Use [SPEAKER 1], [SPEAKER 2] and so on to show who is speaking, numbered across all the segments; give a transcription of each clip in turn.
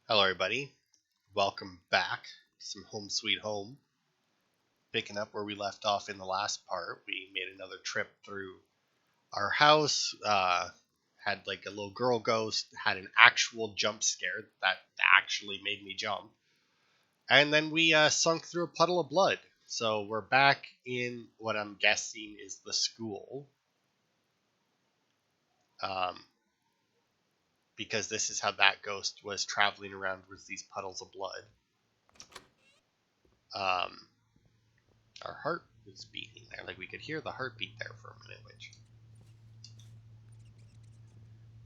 [SPEAKER 1] Hello, everybody. Welcome back to some Home Sweet Home. Picking up where we left off in the last part, we made another trip through our house. Had like a little girl ghost, had an actual jump scare that actually made me jump. And then we sunk through a puddle of blood. So we're back in what I'm guessing is the school. Um, because this is how that ghost was traveling around with these puddles of blood. Um, our heart was beating there. Like we could hear the heartbeat there for a minute, which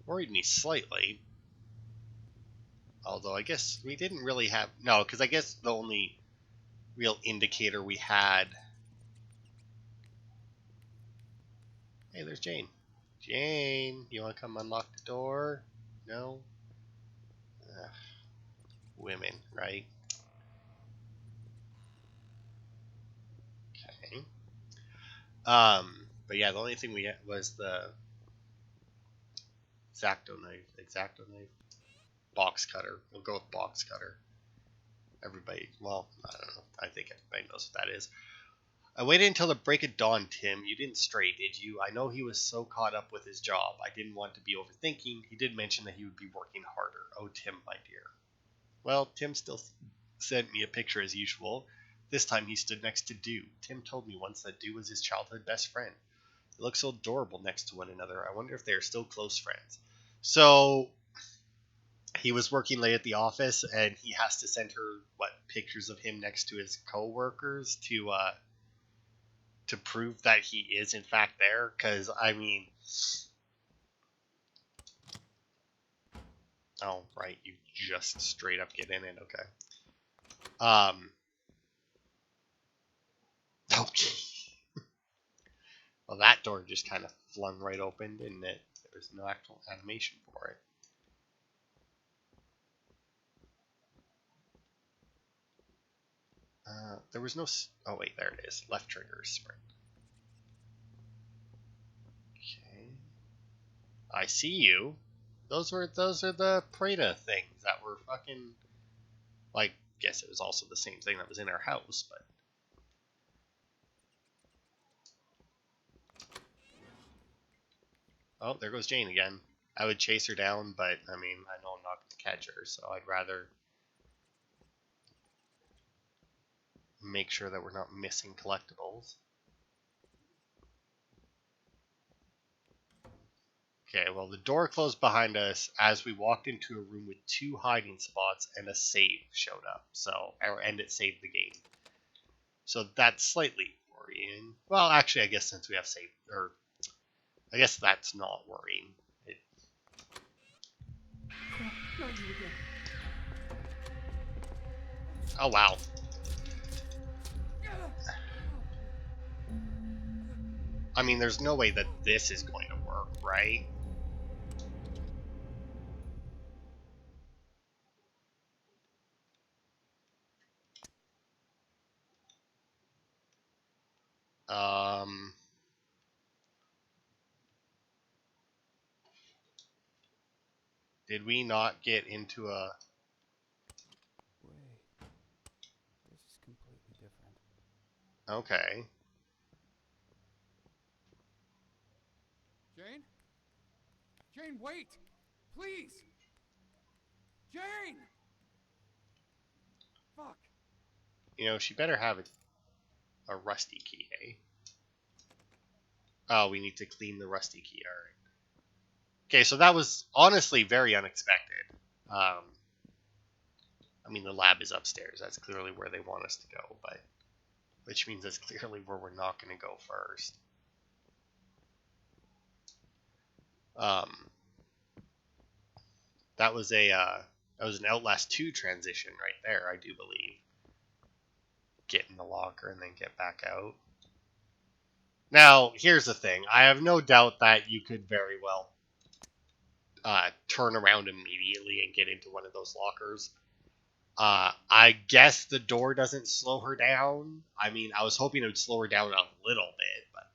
[SPEAKER 1] worried me slightly. Although I guess we didn't really have no, because I guess the only real indicator we had. Hey, there's Jane. Jane, you want to come unlock the door? No. Ugh, women, right? Okay. But yeah, the only thing we had was the exacto knife, box cutter. We'll go with box cutter. Everybody, well, I don't know. I think everybody knows what that is. I waited until the break of dawn, Tim. You didn't stray, did you? I know he was so caught up with his job. I didn't want to be overthinking. He did mention that he would be working harder. Oh, Tim, my dear. Well, Tim still sent me a picture as usual. This time he stood next to Dew. Tim told me once that Dew was his childhood best friend. They look so adorable next to one another. I wonder if they are still close friends. So he was working late at the office, and he has to send her pictures of him next to his coworkers to prove that he is in fact there. Because I mean, oh right, you just straight up get in it. Okay. Okay. Well, that door just kind of flung right open, didn't it? There was no actual animation for it. There was no. Oh wait, there it is. Left trigger sprint. Okay. I see you. Those are the Prada things that were fucking. Like, guess it was also the same thing that was in our house, but. Oh, there goes Jane again. I would chase her down, but I mean, I know I'm not going to catch her, so I'd rather make sure that we're not missing collectibles. Okay, well, the door closed behind us as we walked into a room with two hiding spots and a save showed up. And it saved the game. So that's slightly worrying. Well, actually, I guess since we have save, or I guess that's not worrying. Oh wow. I mean, there's no way that this is going to work, right? Um. Did we not get into a?
[SPEAKER 2] Wait, this is completely different.
[SPEAKER 1] Okay.
[SPEAKER 2] Jane? Jane, wait! Please! Jane! Fuck!
[SPEAKER 1] You know, she better have a rusty key, eh? Oh, we need to clean the rusty key. All right. Okay, so that was honestly very unexpected. Um, I mean, the lab is upstairs. That's clearly where they want us to go, but which means that's clearly where we're not going to go first. Um, that was an Outlast 2 transition right there, I do believe. Get in the locker and then get back out. Now, here's the thing. I have no doubt that you could very well turn around immediately and get into one of those lockers. I guess the door doesn't slow her down. I mean, I was hoping it would slow her down a little bit, but.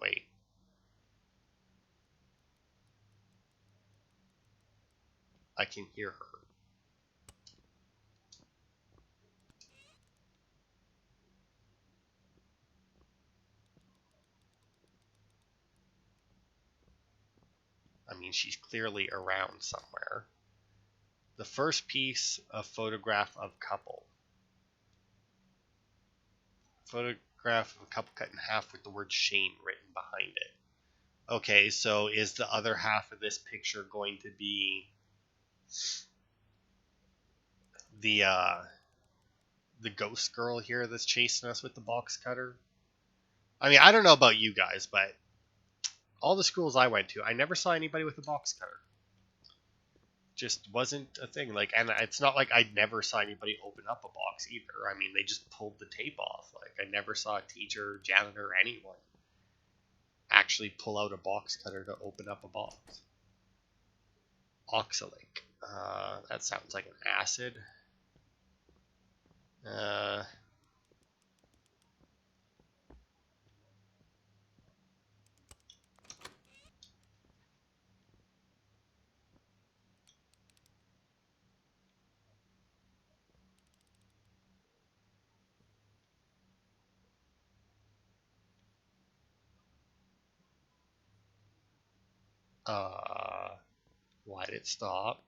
[SPEAKER 1] Wait. I can hear her. I mean, she's clearly around somewhere. The first piece, a photograph of couple. Photograph of a couple cut in half with the word Shane written behind it. Okay, so is the other half of this picture going to be the ghost girl here that's chasing us with the box cutter? I mean, I don't know about you guys, but all the schools I went to, I never saw anybody with a box cutter. Just wasn't a thing. Like, and it's not like I never saw anybody open up a box either. I mean, they just pulled the tape off. Like, I never saw a teacher, janitor, anyone actually pull out a box cutter to open up a box. Oxalic. That sounds like an acid. Why did it stop?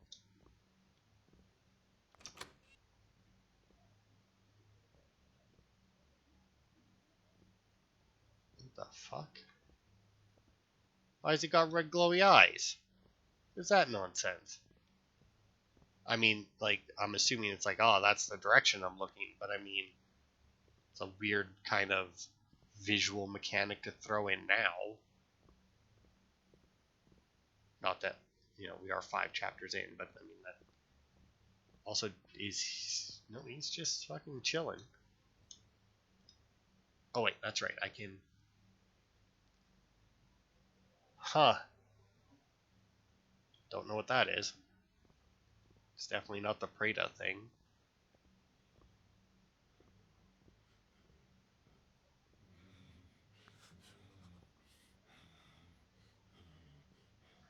[SPEAKER 1] What the fuck? Why has it got red glowy eyes? Is that nonsense? I mean, like, I'm assuming it's like, oh, that's the direction I'm looking, but I mean, it's a weird kind of visual mechanic to throw in now. Not that, we are 5 chapters in, but I mean, that also is, no, he's just fucking chilling. Oh, wait, that's right, I can, huh. Don't know what that is. It's definitely not the Prada thing.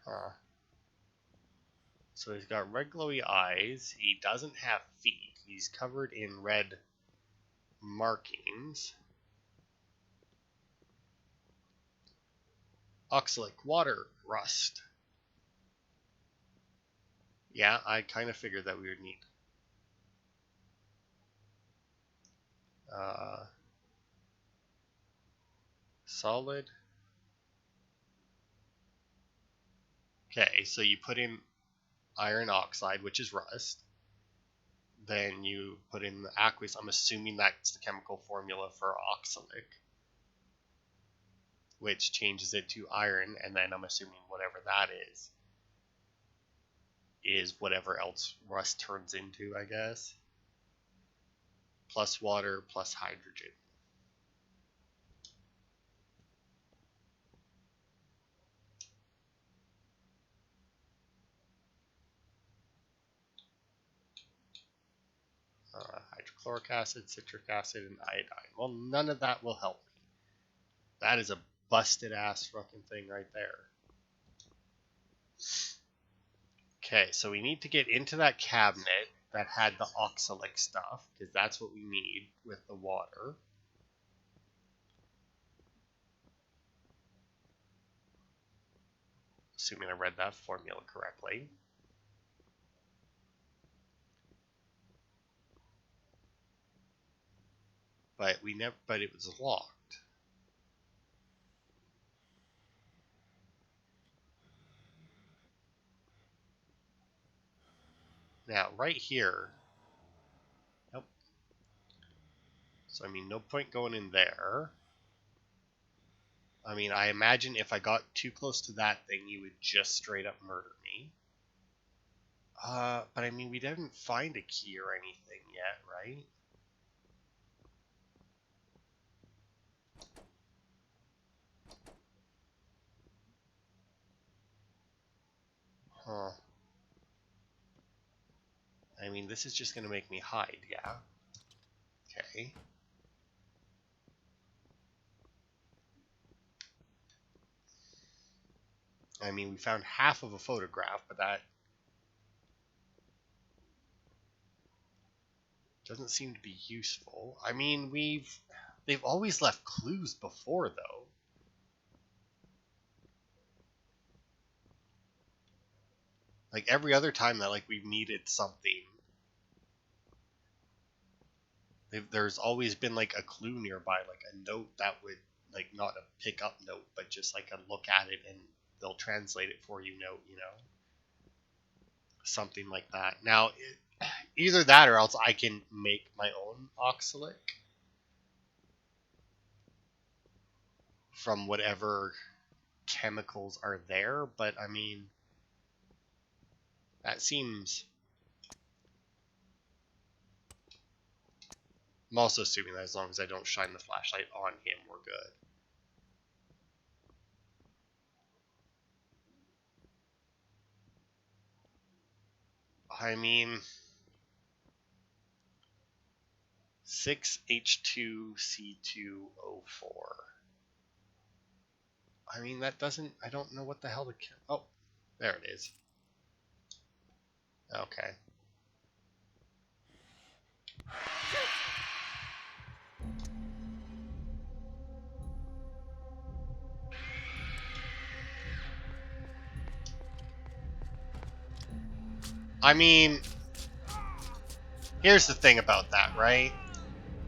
[SPEAKER 1] Huh. So he's got red glowy eyes. He doesn't have feet. He's covered in red markings. Oxalic water rust. Yeah, I kind of figured that we would need. Solid. Okay, so you put in iron oxide, which is rust. Then you put in the aqueous. I'm assuming that's the chemical formula for oxalic, which changes it to iron, and then I'm assuming whatever that is whatever else rust turns into, I guess. Plus water, plus hydrogen. Hydrochloric acid, citric acid, and iodine. Well, none of that will help me. That is a busted ass fucking thing right there. Okay, so we need to get into that cabinet that had the oxalic stuff, because that's what we need with the water. Assuming I read that formula correctly. But it was locked. Now, right here, nope. So, I mean, no point going in there. I mean, I imagine if I got too close to that thing, you would just straight up murder me. But I mean, we didn't find a key or anything yet, right? Huh. I mean, this is just going to make me hide, yeah? Okay. I mean, we found half of a photograph, but that Doesn't seem to be useful. I mean, they've always left clues before, though. Like every other time that like we've needed something, there's always been like a clue nearby, like a note that would like not a pick up note, but just like a look at it and they'll translate it for you note, you know, something like that. Now, either that or else I can make my own oxalic from whatever chemicals are there, but I mean, that seems... I'm also assuming that as long as I don't shine the flashlight on him, we're good. I mean, 6H2C2O4. I mean, that doesn't... I don't know what the hell the... Oh, there it is. Okay. I mean, here's the thing about that, right?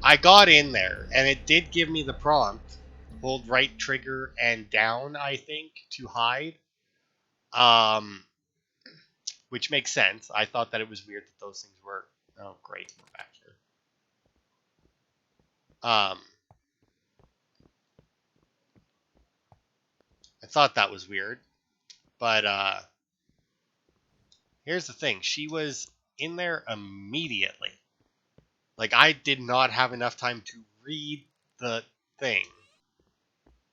[SPEAKER 1] I got in there, and it did give me the prompt. Hold right trigger and down, I think, to hide. Which makes sense. I thought that it was weird that those things were... Oh, great. We're back here. I thought that was weird. But, here's the thing. She was in there immediately. Like, I did not have enough time to read the thing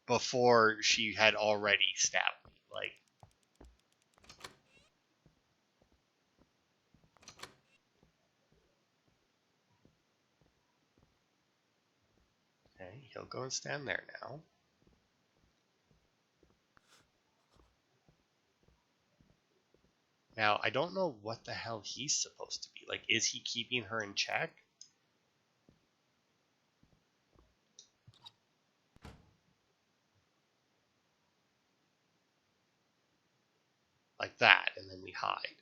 [SPEAKER 1] before she had already stabbed me. Like, okay, he'll go and stand there now. Now, I don't know what the hell he's supposed to be. Like, is he keeping her in check? Like that, and then we hide.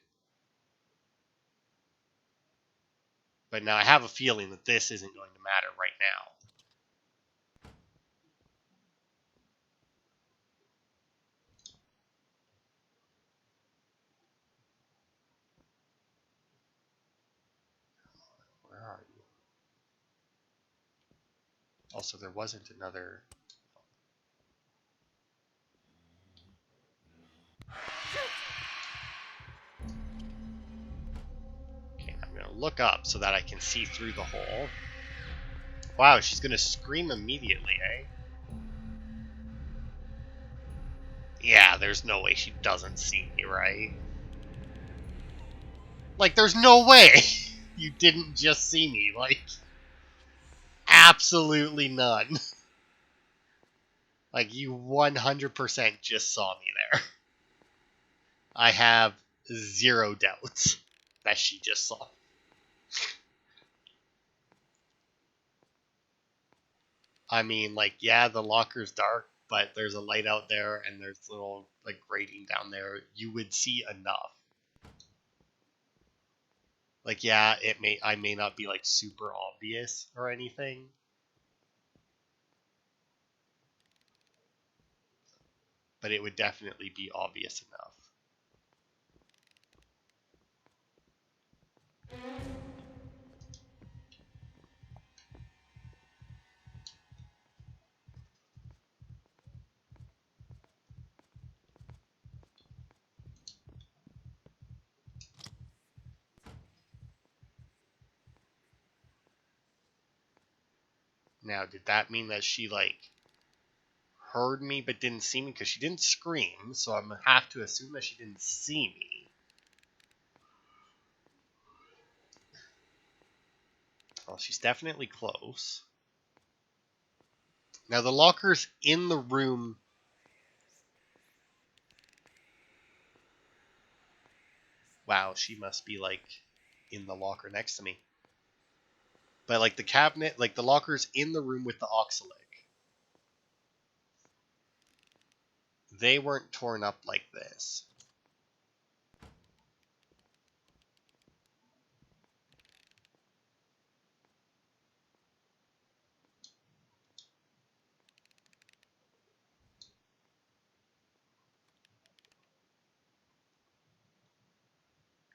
[SPEAKER 1] But now I have a feeling that this isn't going to matter right now. Where are you? Also, there wasn't another... Okay, I'm going to look up so that I can see through the hole. Wow, she's going to scream immediately, eh? Yeah, there's no way she doesn't see me, right? Like, there's no way you didn't just see me. Like, absolutely none. Like, you 100% just saw me there. I have zero doubts that she just saw. I mean, like, yeah, the locker's dark, but there's a light out there and there's little, like, grating down there. You would see enough. Like, yeah, I may not be, like, super obvious or anything. But it would definitely be obvious enough. Now, did that mean that she, like, heard me but didn't see me? Because she didn't scream, so I'm gonna have to assume that she didn't see me. Well, she's definitely close. Now, the locker's in the room. Wow, she must be, like, in the locker next to me. But like the cabinet, like the lockers in the room with the oxalic, they weren't torn up like this.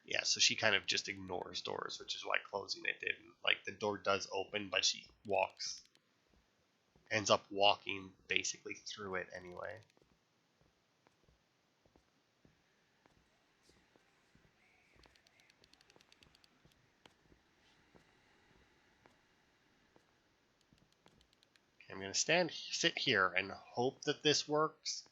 [SPEAKER 1] Yeah, so she kind of just ignores doors, which is why closing it didn't. Like, the door does open, but she ends up walking basically through it anyway. Okay, I'm going to sit here and hope that this works.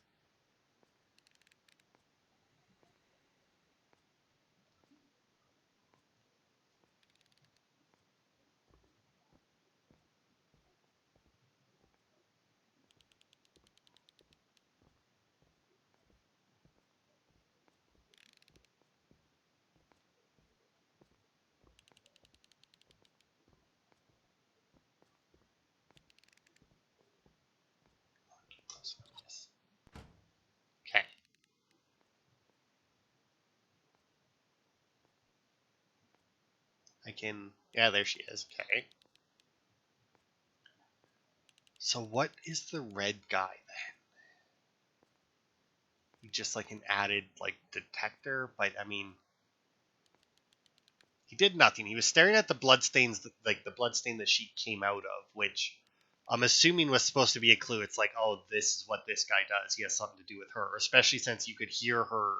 [SPEAKER 1] Okay. I can... Yeah, there she is. Okay. So what is the red guy then? He just like an added like detector, but I mean, he did nothing. He was staring at the bloodstains, like the bloodstain that she came out of, which I'm assuming was supposed to be a clue. It's like, oh, this is what this guy does. He has something to do with her, especially since you could hear her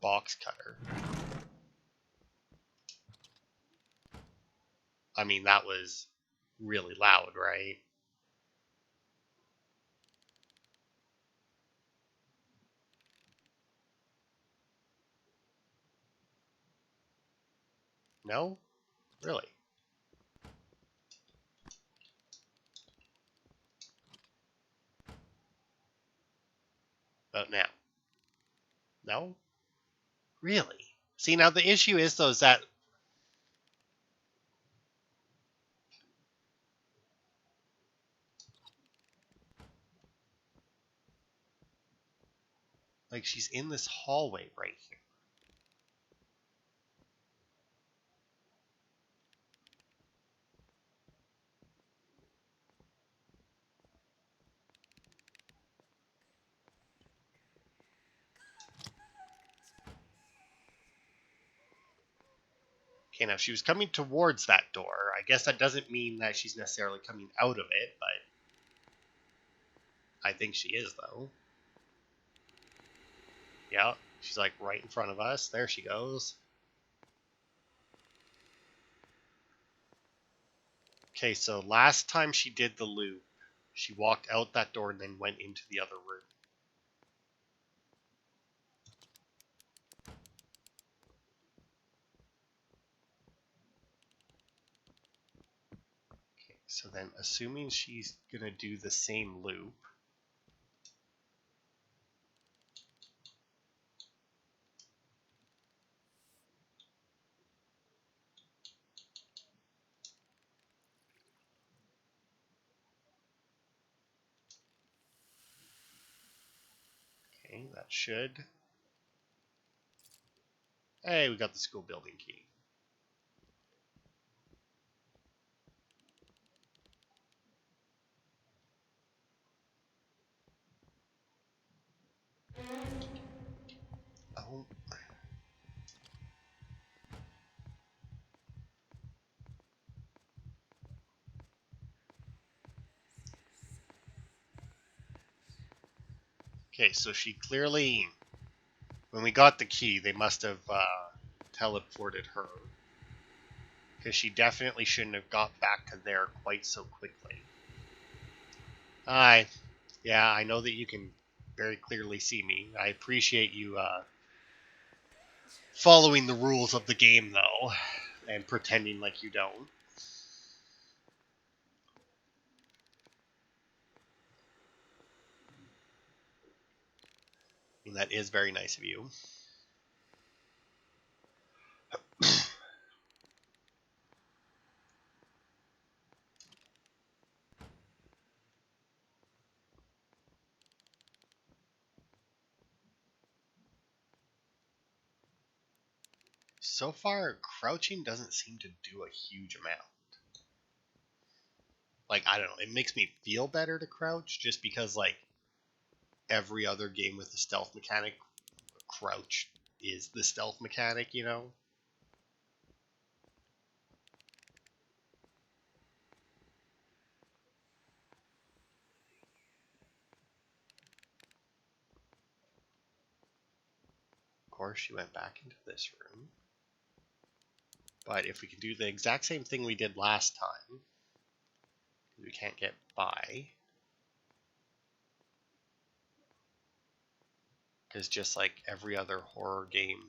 [SPEAKER 1] box cutter. I mean, that was really loud, right? No? Really? But now? No? Really? See, now the issue is, though, is that like she's in this hallway right here. Okay, now if she was coming towards that door, I guess that doesn't mean that she's necessarily coming out of it, but I think she is, though. Yeah, she's like right in front of us. There she goes. Okay, so last time she did the loop, she walked out that door and then went into the other room. Okay, so then assuming she's gonna do the same loop, okay, that should... Hey, we got the school building key. Oh. Okay, so she clearly... When we got the key, they must have teleported her. Because she definitely shouldn't have got back to there quite so quickly. Yeah, I know that you can very clearly see me. I appreciate you following the rules of the game, though, and pretending like you don't. I mean, that is very nice of you. So far, crouching doesn't seem to do a huge amount. Like, I don't know, it makes me feel better to crouch just because, like, every other game with the stealth mechanic, crouch is the stealth mechanic, you know? Of course, she went back into this room. But if we can do the exact same thing we did last time, we can't get by. Because just like every other horror game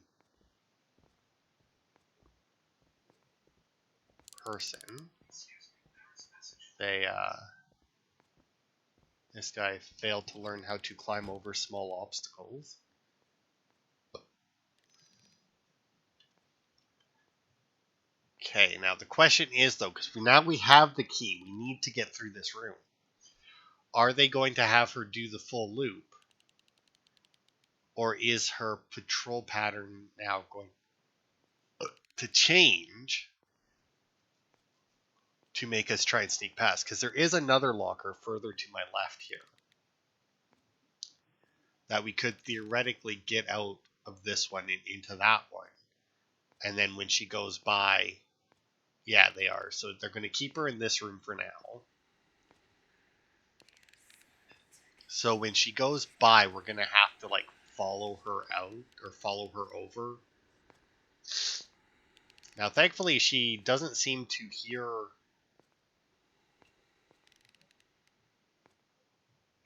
[SPEAKER 1] person, this guy failed to learn how to climb over small obstacles. Okay, now the question is though, because now we have the key, we need to get through this room. Are they going to have her do the full loop? Or is her patrol pattern now going to change to make us try and sneak past? Because there is another locker further to my left here that we could theoretically get out of this one and into that one. And then when she goes by, yeah, they are. So they're going to keep her in this room for now. So when she goes by, we're going to have to like follow her out or follow her over. Now, thankfully, she doesn't seem to hear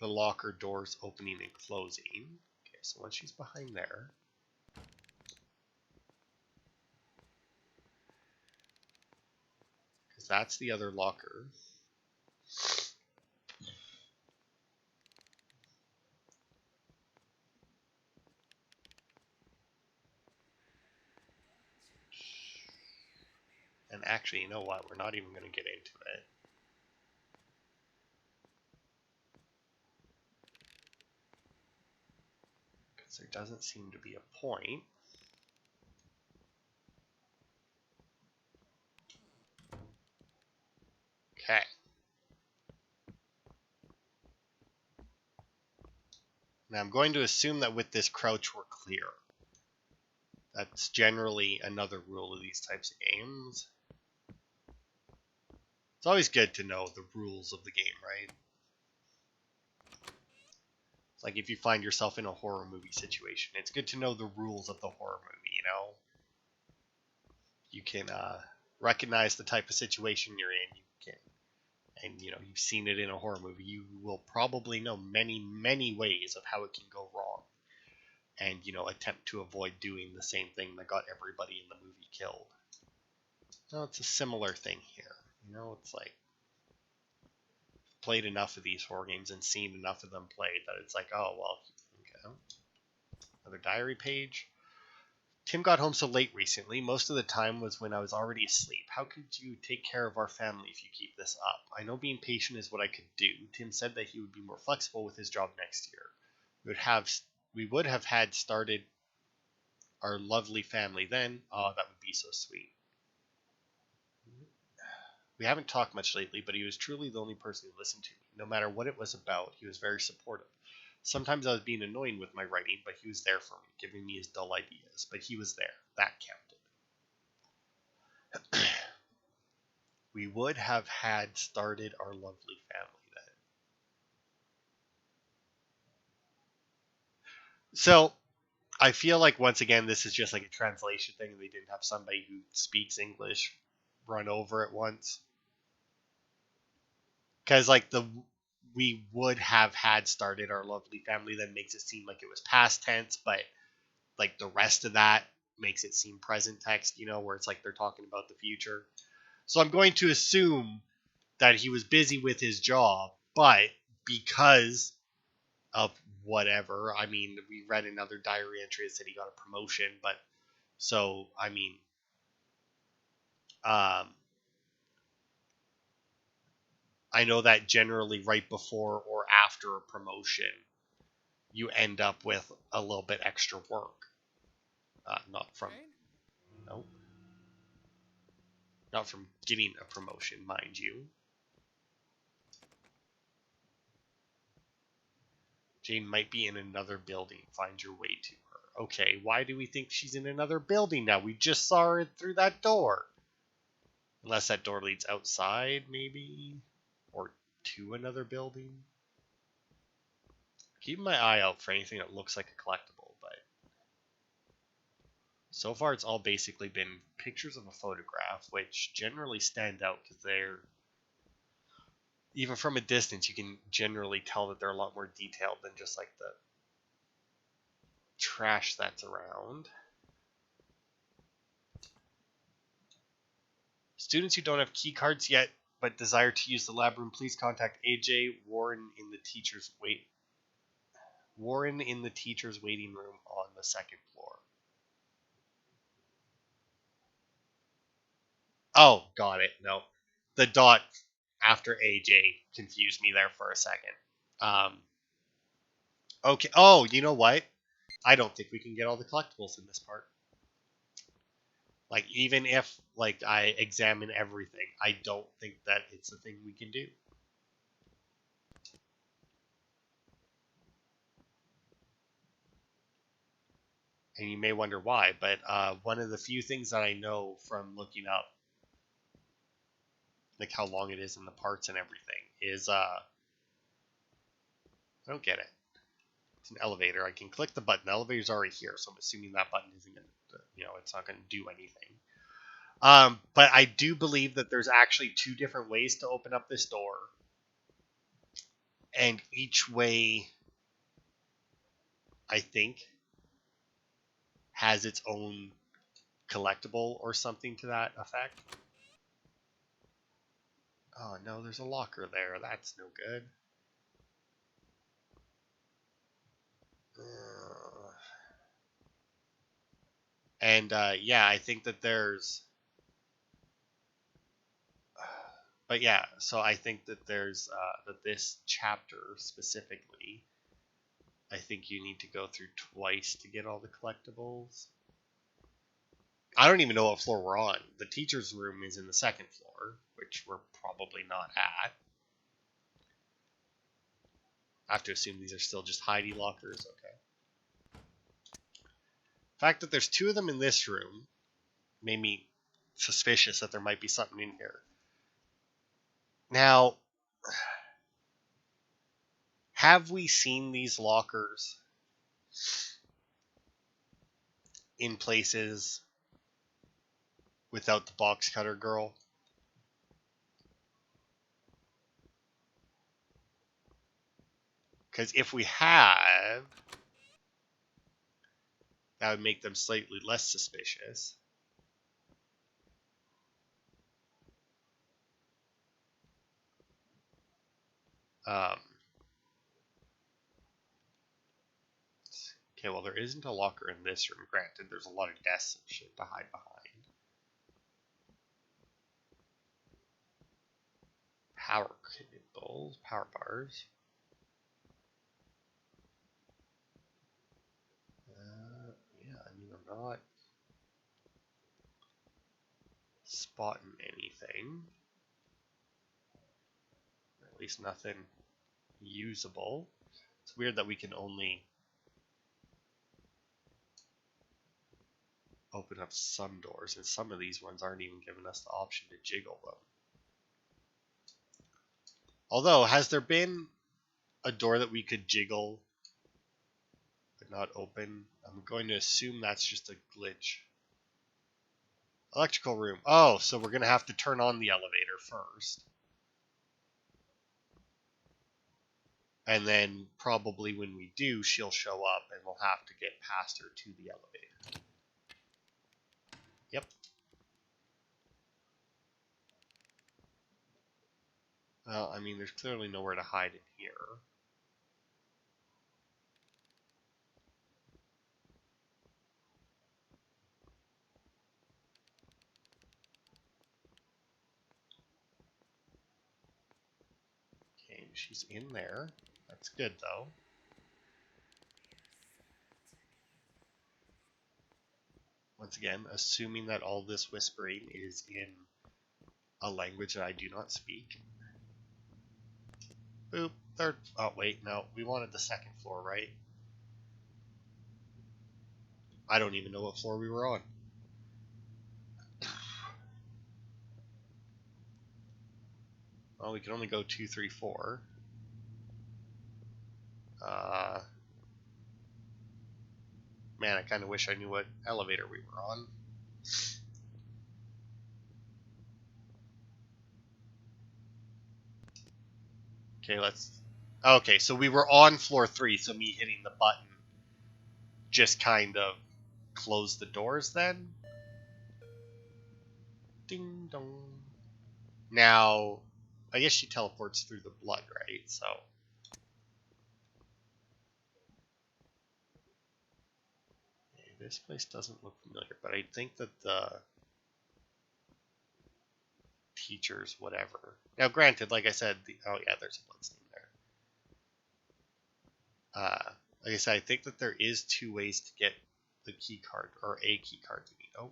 [SPEAKER 1] the locker doors opening and closing. Okay, so once she's behind there, because that's the other locker. And actually, you know what? We're not even going to get into it. Because there doesn't seem to be a point. Okay. Now I'm going to assume that with this crouch we're clear. That's generally another rule of these types of games. It's always good to know the rules of the game, right? It's like if you find yourself in a horror movie situation, it's good to know the rules of the horror movie, you know? You can recognize the type of situation you're in. You can, and you know, you've seen it in a horror movie. You will probably know many, many ways of how it can go wrong. And, you know, attempt to avoid doing the same thing that got everybody in the movie killed. No, it's a similar thing here. You know, it's like played enough of these horror games and seen enough of them played that it's like, oh, well, okay. Another diary page. Tim got home so late recently. Most of the time was when I was already asleep. How could you take care of our family if you keep this up? I know being patient is what I could do. Tim said that he would be more flexible with his job next year. We would have had started our lovely family then. Oh, that would be so sweet. We haven't talked much lately, but he was truly the only person who listened to me. No matter what it was about, he was very supportive. Sometimes I was being annoying with my writing, but he was there for me, giving me his dull ideas. But he was there. That counted. We would have had started our lovely family then. So, I feel like, once again, this is just like a translation thing. They didn't have somebody who speaks English run over it once. Because, like, we would have had started our lovely family then makes it seem like it was past tense, but, like, the rest of that makes it seem present text, you know, where it's like they're talking about the future. So I'm going to assume that he was busy with his job, but because of whatever, I mean, we read another diary entry that said he got a promotion, but so, I mean, I know that generally right before or after a promotion, you end up with a little bit extra work. Not from...
[SPEAKER 2] Jane?
[SPEAKER 1] No. Not from getting a promotion, mind you. Jane might be in another building. Find your way to her. Okay, why do we think she's in another building now? We just saw her through that door. Unless that door leads outside, maybe? Or to another building? Keeping my eye out for anything that looks like a collectible, but so far it's all basically been pictures of a photograph, which generally stand out because they're, even from a distance, you can generally tell that they're a lot more detailed than just like the trash that's around. Students who don't have key cards yet but desire to use the lab room, please contact AJ Warren in the teacher's waiting room on the second floor. Oh, got it. No. The dot after AJ confused me there for a second. Okay. Oh, you know what? I don't think we can get all the collectibles in this part. Like, even if, like, I examine everything, I don't think that it's a thing we can do. And you may wonder why, but one of the few things that I know from looking up, like, how long it is in the parts and everything, is, I don't get it. It's an elevator. I can click the button. The elevator's already here, so I'm assuming that button isn't going to, it's not going to do anything. But I do believe that there's actually 2 different ways to open up this door. And each way, I think, has its own collectible or something to that effect. Oh, no, there's a locker there. That's no good. And, yeah, I think that there's... But yeah, so I think that there's that this chapter specifically, I think you need to go through twice to get all the collectibles. I don't even know what floor we're on. The teacher's room is in the 2nd floor, which we're probably not at. I have to assume these are still just hidey lockers. Okay. The fact that there's 2 of them in this room made me suspicious that there might be something in here. Now, have we seen these lockers in places without the box cutter girl? Because if we have, that would make them slightly less suspicious. Okay, well, there isn't a locker in this room. Granted, there's a lot of desks and shit to hide behind. Power cables, power bars. Yeah, I mean, I'm not spotting anything. At least nothing usable. It's weird that we can only open up some doors, and some of these ones aren't even giving us the option to jiggle them. Although, has there been a door that we could jiggle but not open? I'm going to assume that's just a glitch. Electrical room. Oh, so we're going to have to turn on the elevator first. And then probably when we do, she'll show up and we'll have to get past her to the elevator. Yep. Well, I mean, there's clearly nowhere to hide in here. Okay, she's in there. That's good, though. Once again, assuming that all this whispering is in a language that I do not speak. Boop. Third. Oh, wait. No. We wanted the second floor, right? I don't even know what floor we were on. Well, we can only go 2, 3, 4. Man, I kind of wish I knew what elevator we were on. Okay, let's... Okay, so we were on floor 3, so me hitting the button just kind of closed the doors then? Ding dong. Now, I guess she teleports through the blood, right? So... This place doesn't look familiar, but I think that the teachers, whatever. Now, granted, like I said, oh yeah, there's a bloodstain there. Like I said, I think that there is 2 ways to get the key card, or a key card to me. Oh.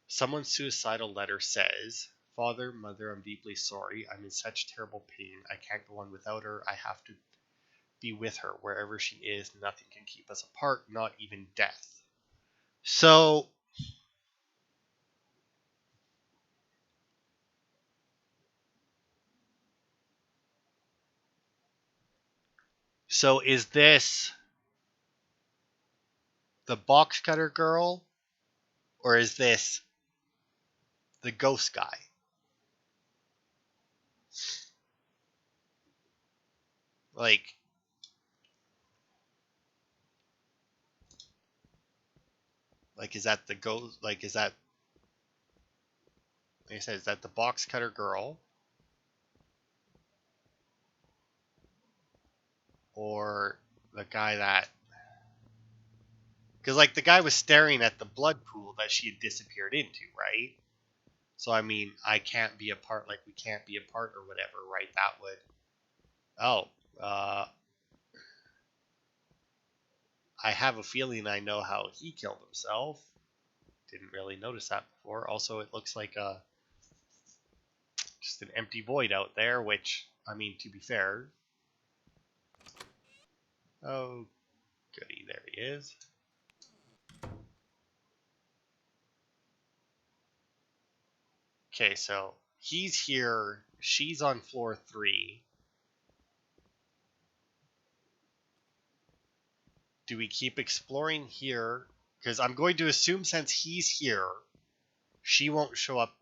[SPEAKER 1] Someone's suicidal letter says, "Father, Mother, I'm deeply sorry. I'm in such terrible pain. I can't go on without her. I have to be with her wherever she is. Nothing can keep us apart, not even death." So is this the box cutter girl, or is this the ghost guy? Like, is that the ghost? Like, is that, like I said, is that the box cutter girl? Or the guy that... Because, like, the guy was staring at the blood pool that she had disappeared into, right? So, I mean, I can't be a part, like, we can't be a part or whatever, right? That would... Oh, I have a feeling I know how he killed himself. Didn't really notice that before. Also, it looks like just an empty void out there, which, I mean, to be fair... Oh, goody, there he is. Okay, so he's here. She's on floor 3. Do we keep exploring here? Because I'm going to assume since he's here, she won't show up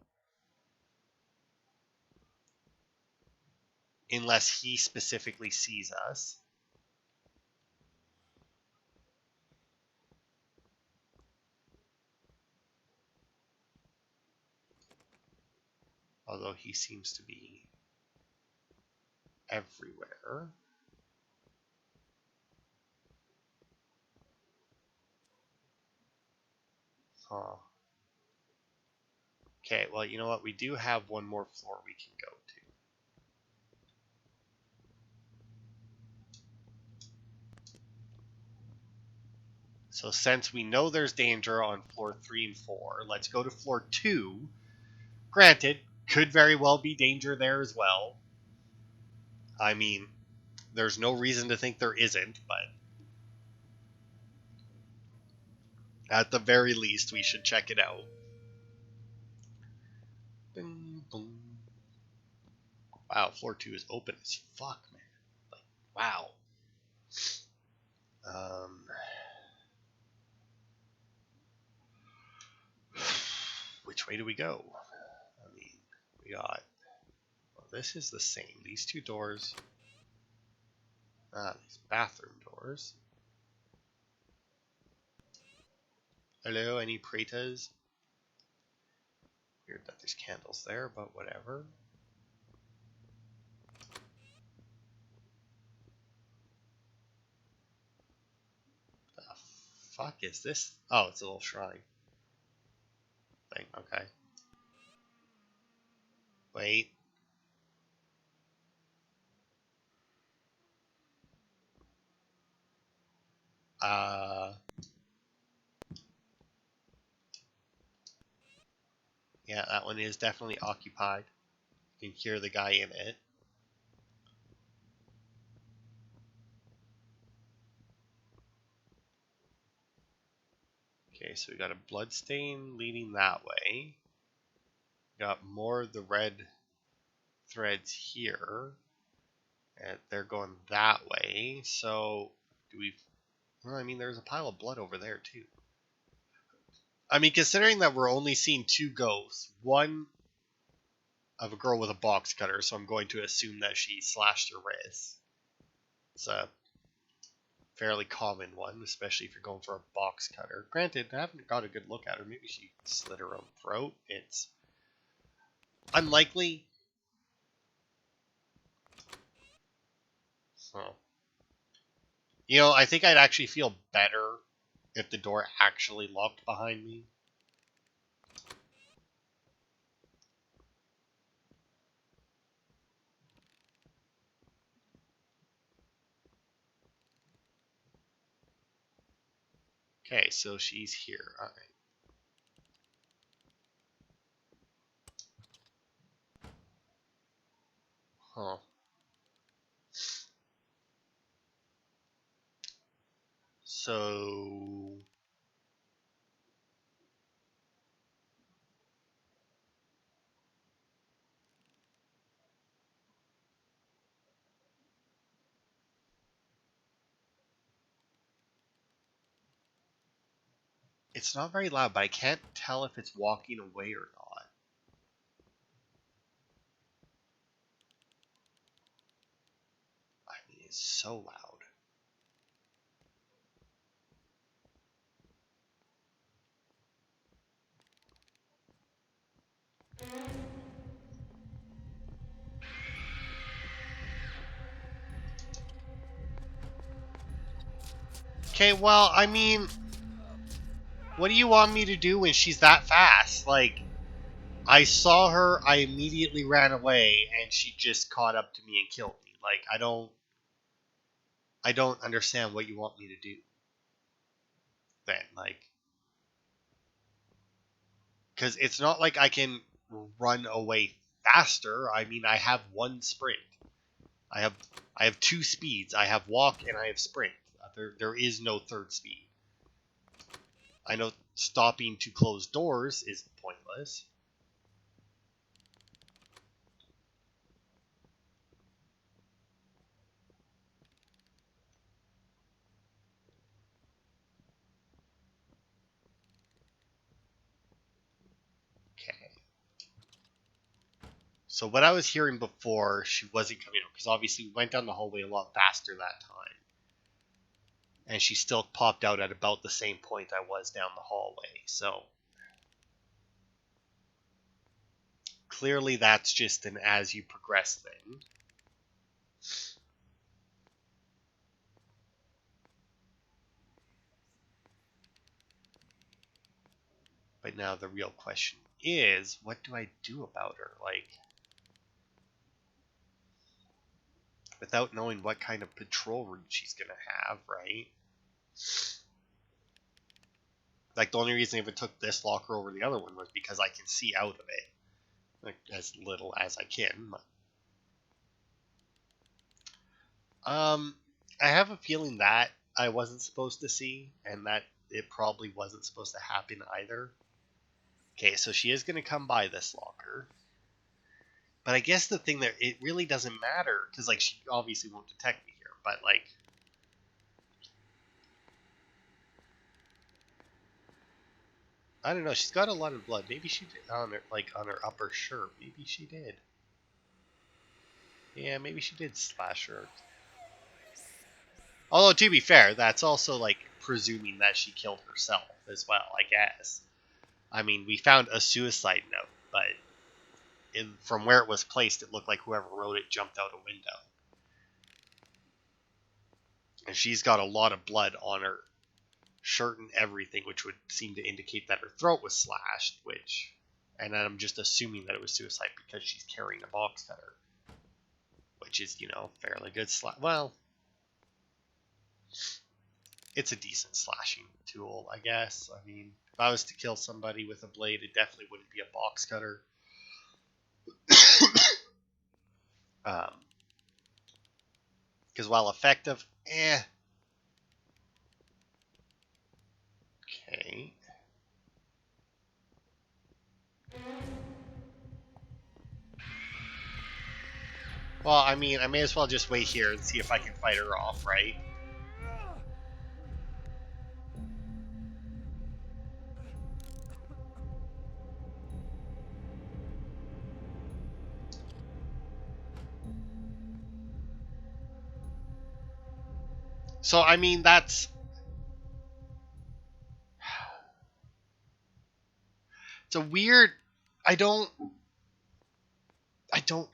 [SPEAKER 1] unless he specifically sees us. Although he seems to be everywhere. Huh. Okay, well, you know what? We do have one more floor we can go to. So since we know there's danger on floor 3 and 4, let's go to floor 2. Granted, could very well be danger there as well. I mean, there's no reason to think there isn't, but at the very least, we should check it out. Bing, boom. Wow, floor 2 is open as fuck, man. Like, wow. Which way do we go? I mean, we got... Well, this is the same. These 2 doors. These bathroom doors. Hello, any pretas? Weird that there's candles there, but whatever. The fuck is this? Oh, it's a little shrine thing. Okay. Wait. Yeah, that one is definitely occupied. You can hear the guy in it. Okay, so we got a blood stain leading that way. Got more of the red threads here. And they're going that way. So, do we... Well, I mean, there's a pile of blood over there, too. I mean, considering that we're only seeing two ghosts, one of a girl with a box cutter, so I'm going to assume that she slashed her wrist. It's a fairly common one, especially if you're going for a box cutter. Granted, I haven't got a good look at her. Maybe she slit her own throat. It's unlikely. So, I think I'd actually feel better if the door actually locked behind me. Okay, so she's here. Alright. Huh. So... It's not very loud, but I can't tell if it's walking away or not. I mean, it's so loud. Okay, well, I mean, what do you want me to do when she's that fast? Like, I saw her, I immediately ran away, and she just caught up to me and killed me. Like, I don't understand what you want me to do. Then, like, because it's not like I can run away faster. I mean, I have one sprint. I have two speeds. I have walk and I have sprint. There is no third speed. I know stopping to close doors is pointless. Okay. So what I was hearing before, she wasn't coming out because obviously we went down the hallway a lot faster that time. And she still popped out at about the same point I was down the hallway. So clearly that's just an as you progress thing. But now the real question is, what do I do about her? Like, without knowing what kind of patrol route she's going to have, right? Like, the only reason I even took this locker over the other one was because I can see out of it. Like, as little as I can. I have a feeling that I wasn't supposed to see, and that it probably wasn't supposed to happen either. Okay, so she is going to come by this locker. But I guess the thing that it really doesn't matter, because, like, she obviously won't detect me here, but, like, I don't know. She's got a lot of blood. Maybe she did on her, like, on her upper shirt. Maybe she did. Yeah, maybe she did slash her. Although, to be fair, that's also, like, presuming that she killed herself as well, I guess. I mean, we found a suicide note, but from where it was placed, it looked like whoever wrote it jumped out a window. And she's got a lot of blood on her shirt and everything, which would seem to indicate that her throat was slashed, and I'm just assuming that it was suicide because she's carrying a box cutter, which is, fairly good well, it's a decent slashing tool, I guess. I mean, If I was to kill somebody with a blade, it definitely wouldn't be a box cutter. Because while effective, Okay. Well, I mean, I may as well just wait here and see if I can fight her off, right? So, I mean, that's... It's a weird... I don't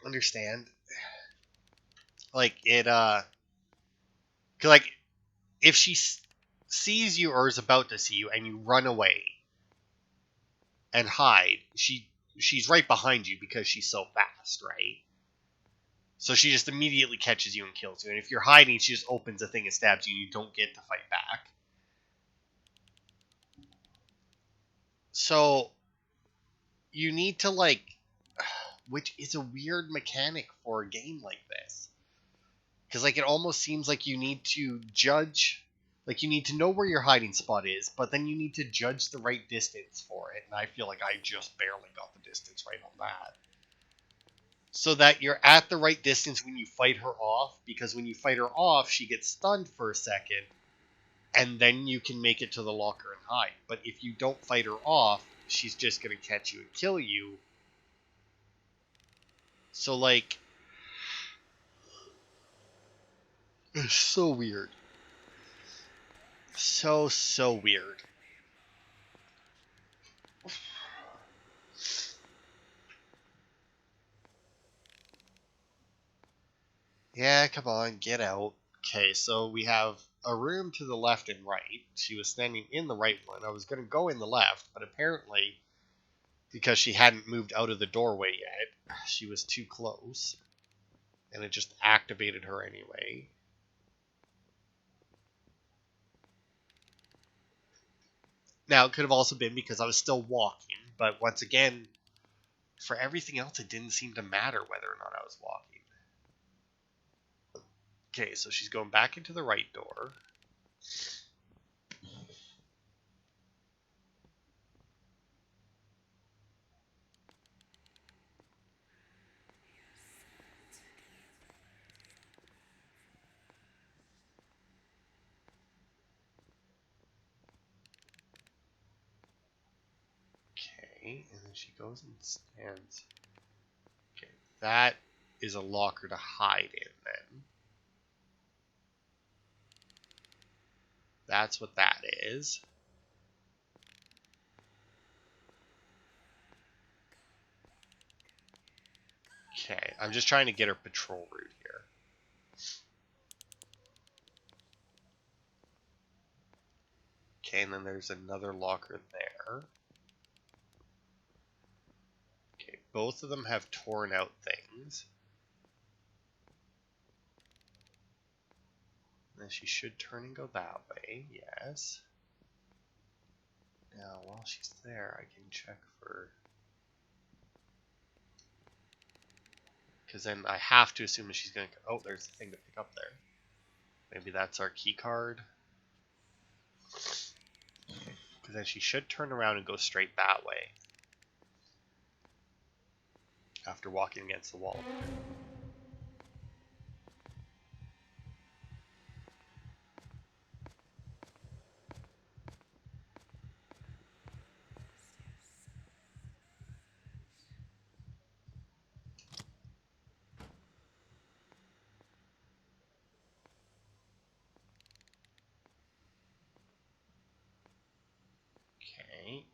[SPEAKER 1] understand. Like, it, 'cause, like, if she sees you or is about to see you and you run away and hide, she's right behind you because she's so fast, right? So she just immediately catches you and kills you. And if you're hiding, she just opens the thing and stabs you and you don't get to fight back. So you need to, like, which is a weird mechanic for a game like this. Because, like, it almost seems like you need to judge, like, you need to know where your hiding spot is, but then you need to judge the right distance for it. And I feel like I just barely got the distance right on that. So that you're at the right distance when you fight her off, because when you fight her off, she gets stunned for a second, and then you can make it to the locker and hide. But if you don't fight her off, she's just going to catch you and kill you. So, like, it's so weird. So weird. Yeah, come on, get out. Okay, so we have a room to the left and right. She was standing in the right one. I was going to go in the left, but apparently, because she hadn't moved out of the doorway yet, she was too close. And it just activated her anyway. Now, it could have also been because I was still walking, but once again, for everything else, it didn't seem to matter whether or not I was walking. Okay, so she's going back into the right door. Okay, and then she goes and stands. Okay, that is a locker to hide in then. That's what that is. Okay, I'm just trying to get her patrol route here. Okay, and then there's another locker there. Okay, both of them have torn out things. And she should turn and go that way, yes. Now, while she's there, I can check for... Because then I have to assume that she's going to... Oh, there's a thing to pick up there. Maybe that's our key card. Because then she should turn around and go straight that way. After walking against the wall. Okay.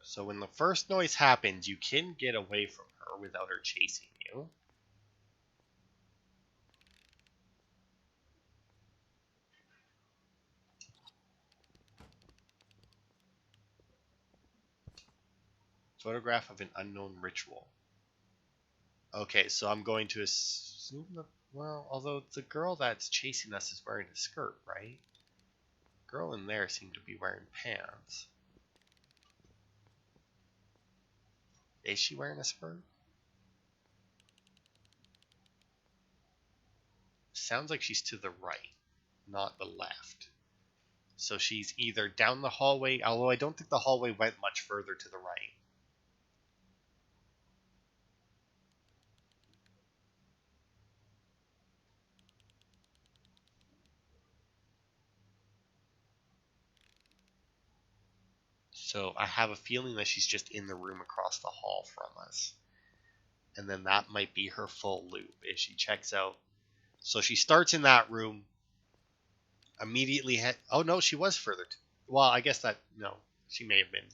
[SPEAKER 1] So when the first noise happens, you can get away from her without her chasing you. Photograph of an unknown ritual. Okay, so I'm going to assume that, well, although the girl that's chasing us is wearing a skirt, right? girl in there seemed to be wearing pants. Is she wearing a skirt? Sounds like she's to the right, not the left. So she's either down the hallway, although I don't think the hallway went much further to the right. So I have a feeling that she's just in the room across the hall from us. And then that might be her full loop if she checks out. So she starts in that room, immediately oh no, she was further. Well, I guess that, no, she may have been.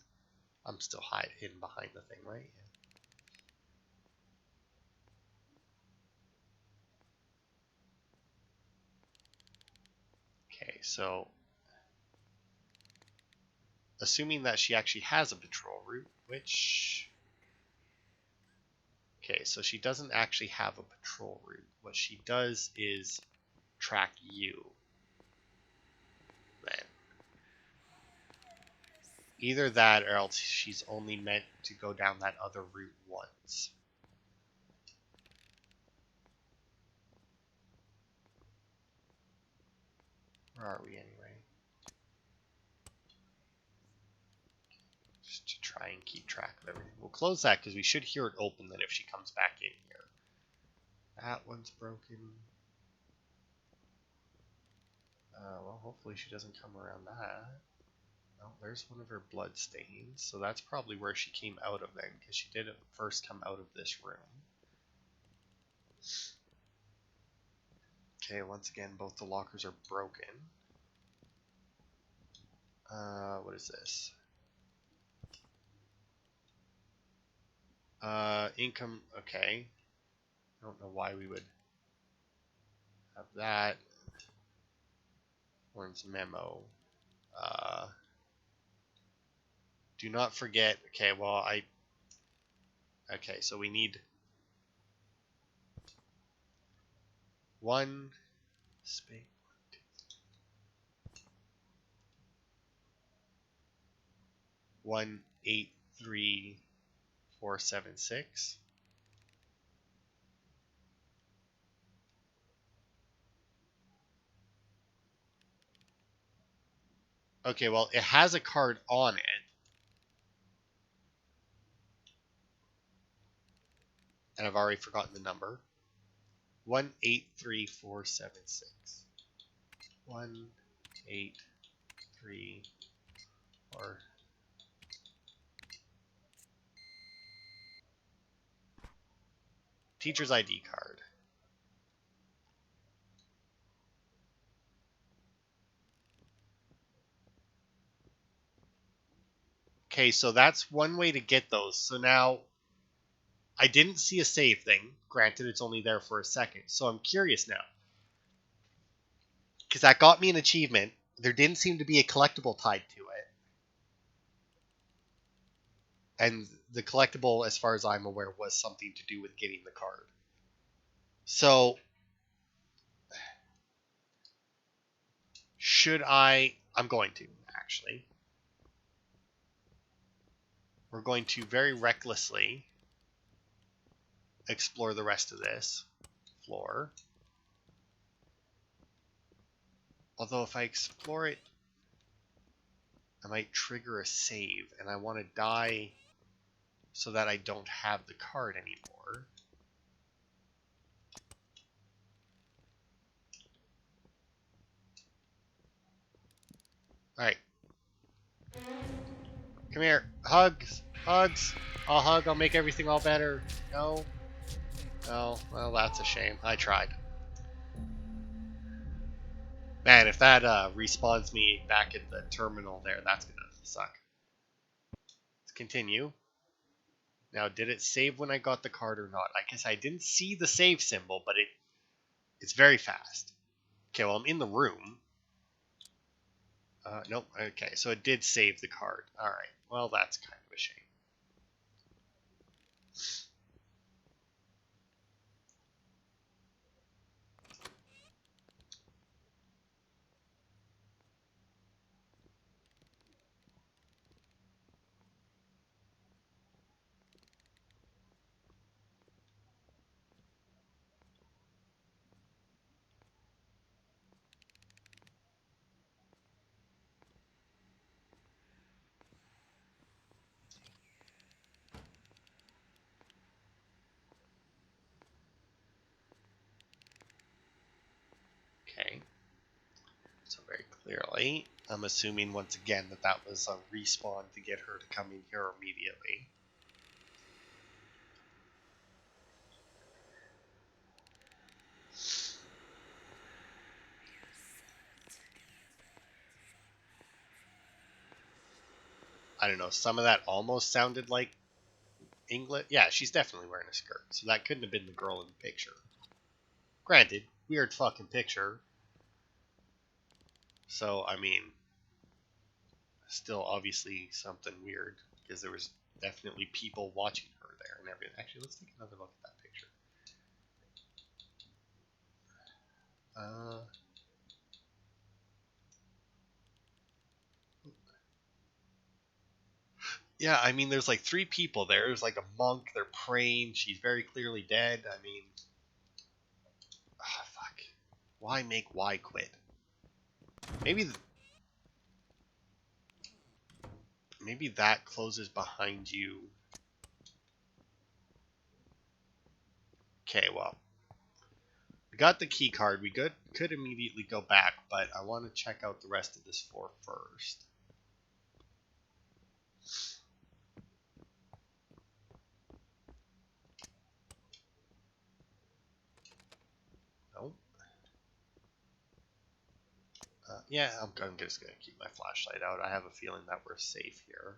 [SPEAKER 1] I'm still hidden behind the thing, right? Okay, so assuming that she actually has a patrol route, which... Okay, so she doesn't actually have a patrol route. What she does is track you. Then. Either that or else she's only meant to go down that other route once. Where are we anyway? Just to try and keep track of everything. We'll close that because we should hear it open then if she comes back in here. That one's broken. Well, hopefully she doesn't come around that. Oh, there's one of her blood stains. So that's probably where she came out of then, because she did first come out of this room. Okay, once again, both the lockers are broken. What is this? Income, okay. I don't know why we would have that. Warren's memo. Do not forget, okay, well, okay, so we need one space. 183476. Okay, well, it has a card on it. And I've already forgotten the number. 183476. 1834. Teacher's ID card. Okay, so that's one way to get those. So now, I didn't see a save thing. Granted, it's only there for a second. So I'm curious now. Because that got me an achievement. There didn't seem to be a collectible tied to it. And the collectible, as far as I'm aware, was something to do with getting the card. So, should I'm going to, actually. We're going to very recklessly explore the rest of this floor. Although if I explore it, I might trigger a save, and I want to die so that I don't have the card anymore. Alright. Come here. Hugs. Hugs. I'll hug. I'll make everything all better. No. No. Well, that's a shame. I tried. Man, if that respawns me back at the terminal there, that's gonna suck. Let's continue. Now, did it save when I got the card or not? I guess I didn't see the save symbol, but it's very fast. Okay, well, I'm in the room. Nope. Okay, so it did save the card. Alright, well, that's kind of a shame. So very clearly, I'm assuming once again that that was a respawn to get her to come in here immediately. I don't know, some of that almost sounded like English. Yeah, she's definitely wearing a skirt, so that couldn't have been the girl in the picture. Granted, weird fucking picture. So, I mean, still obviously something weird, because there was definitely people watching her there and everything. Actually, let's take another look at that picture. Yeah, I mean, there's like 3 people there. There's like a monk. They're praying. She's very clearly dead. I mean, fuck. Why make Y quit? Maybe, maybe that closes behind you. Okay, well, we got the key card. We could immediately go back, but I want to check out the rest of this floor first. Nope. Yeah, I'm just going to keep my flashlight out. I have a feeling that we're safe here.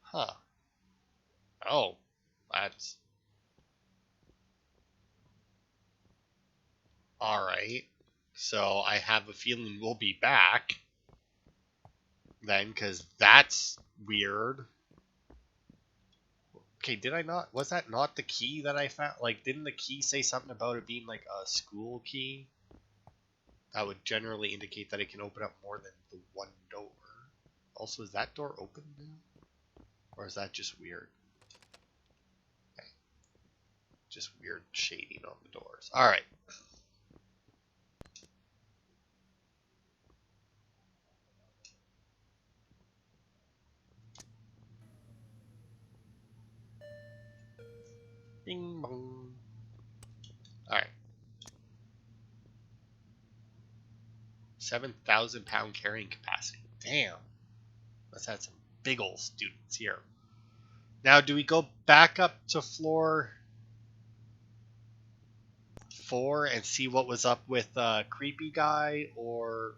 [SPEAKER 1] Huh. Oh, that's... Alright. So I have a feeling we'll be back then, because that's weird. Okay, did I not? Was that not the key that I found? Like, didn't the key say something about it being like a school key? That would generally indicate that it can open up more than the one door. Also, is that door open now? Or is that just weird? Okay. Just weird shading on the doors. Alright. Bing bong. Alright. 7,000 pound carrying capacity. Damn. Let's have some big ol' students here. Now, do we go back up to floor 4 and see what was up with Creepy Guy, or